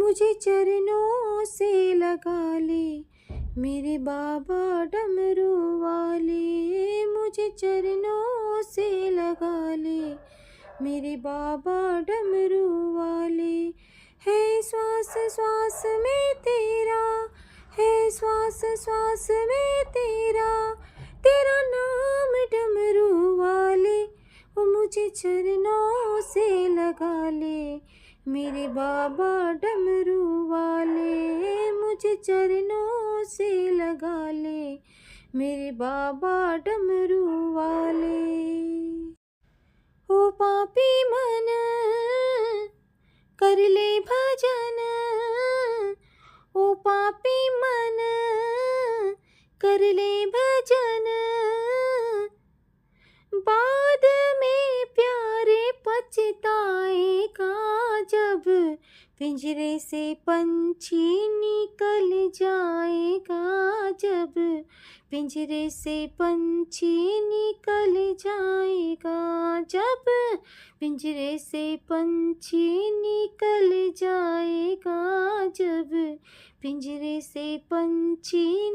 मुझे चरणों से लगा ले मेरे बाबा डमरू वाले, मुझे चरणों से लगा ले मेरे बाबा डमरू वाले। है श्वास श्वास में तेरा, है श्वास श्वास में तेरा, तेरा नाम डमरू वाले। वो मुझे चरणों से लगा ले मेरे बाबा डमरू वाले, मुझे चरणों से लगा ले मेरे बाबा डमरू वाले। ओ पापी मन कर ले भजन, ओ पापी मन कर ले भजन, बाद में प्यारे पछताएगा जब पिंजरे से पंछी निकल जाएगा, जब पिंजरे से पंछी निकल जाएगा, जब पिंजरे से पंछी निकल जाएगा, जब पिंजरे से पंछी